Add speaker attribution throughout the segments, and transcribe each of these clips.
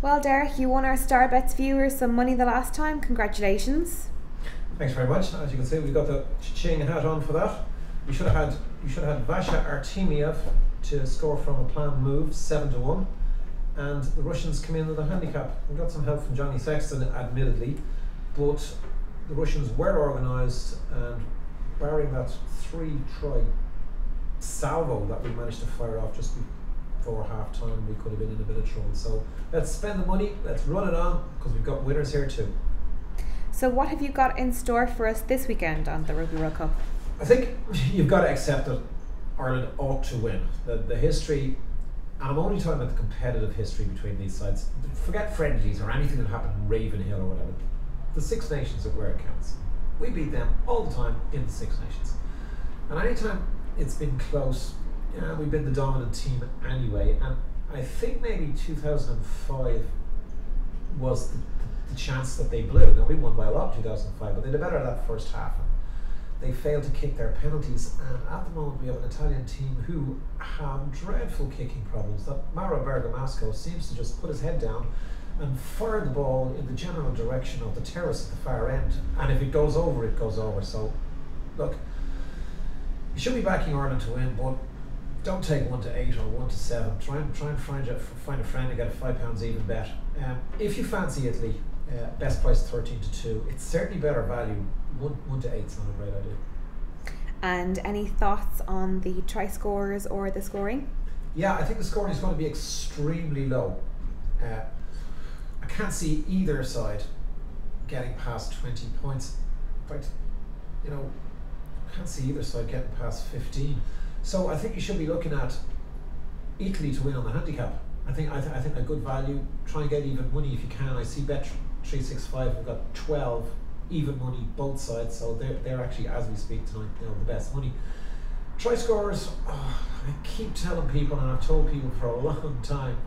Speaker 1: Well, Derek, you won our StarBets viewers some money the last time. Congratulations.
Speaker 2: Thanks very much. As you can see, we've got the cha-ching hat on for that. You should have had Vasha Artemiev to score from a planned move, 7-1, and the Russians come in with a handicap. We got some help from Johnny Sexton, admittedly, but the Russians were organised, and barring that 3-try salvo that we managed to fire off just before half time, we could have been in a bit of trouble. So let's spend the money, let's run it on, because we've got winners here too.
Speaker 1: So what have you got in store for us this weekend on the Rugby World Cup?
Speaker 2: I think you've got to accept that Ireland ought to win. The history, and I'm only talking about the competitive history between these sides. Forget friendlies or anything that happened in Ravenhill or whatever. The Six Nations are where it counts. We beat them all the time in the Six Nations. And anytime it's been close, we've been the dominant team anyway. And I think maybe 2005 was the chance that they blew. Now, we won by a lot in 2005, but they did better at that first half. They failed to kick their penalties, and at the moment we have an Italian team who have dreadful kicking problems. That Mauro Bergamasco seems to just put his head down and fire the ball in the general direction of the terrace at the far end, and if it goes over, it goes over. So look, you should be backing Ireland to win, but don't take 1-8 or 1-7. Try and find a friend and get a £5 even bet. If you fancy Italy, best price 13-2. It's certainly better value. 1-8 is not a great idea.
Speaker 1: And any thoughts on the try scorers or the scoring?
Speaker 2: Yeah, I think the scoring is going to be extremely low. I can't see either side getting past 20 points. In fact, I can't see either side getting past 15. So I think you should be looking at Italy to win on the handicap. I think a good value. Try and get even money if you can. I see Bet365 have got 12 even money both sides, so they're actually, as we speak tonight, the best money. Try scorers. I keep telling people, and I've told people for a long time,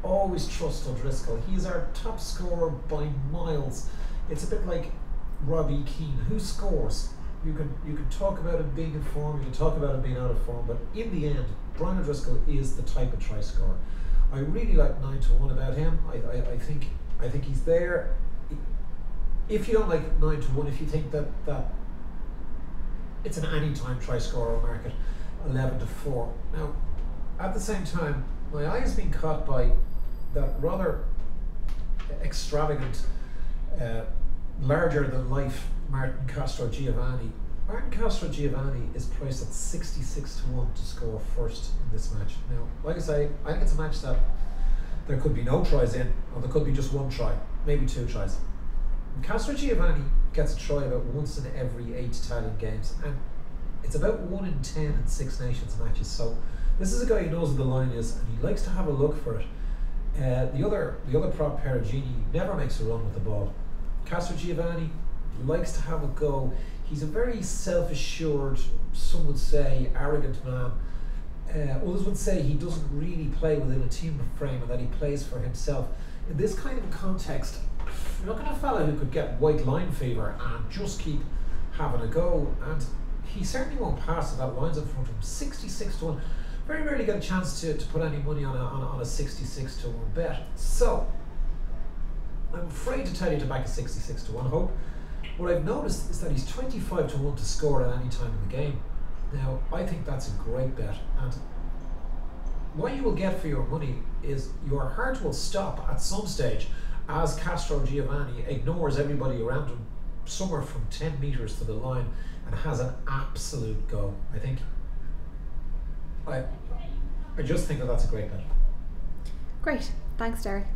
Speaker 2: always trust O'Driscoll. He's our top scorer by miles. It's a bit like Robbie Keane. Who scores? You can talk about him being in form, you can talk about him being out of form, but in the end, Brian O'Driscoll is the type of try scorer. I really like 9-1 about him. I think he's there. If you don't like 9-1, if you think that it's an anytime try scorer market, 11-4. Now, at the same time, my eye has been caught by that rather extravagant, larger than life Martin Castrogiovanni. Martin Castrogiovanni is priced at 66-1 to score first in this match. Now, like I say, I think it's a match that there could be no tries in, or there could be just one try, maybe 2 tries. Castrogiovanni gets a try about once in every 8 Italian games, and it's about 1 in 10 in Six Nations matches. So this is a guy who knows what the line is, and he likes to have a look for it. The other prop, Perugini, never makes a run with the ball. Castrogiovanni likes to have a go. He's a very self-assured, some would say arrogant man. Others would say he doesn't really play within a team frame and that he plays for himself. In this kind of context, you're looking at a fellow who could get white line fever and just keep having a go, and he certainly won't pass if that line's in front of him. 66-1. Very rarely get a chance to put any money on a 66-1 bet. So I'm afraid to tell you to back a 66-1 hope. What I've noticed is that he's 25-1 to score at any time in the game. Now, I think that's a great bet, and what you will get for your money is your heart will stop at some stage as Castrogiovanni ignores everybody around him somewhere from 10 metres to the line and has an absolute go. I just think that that's a great bet.
Speaker 1: Great. Thanks, Derek.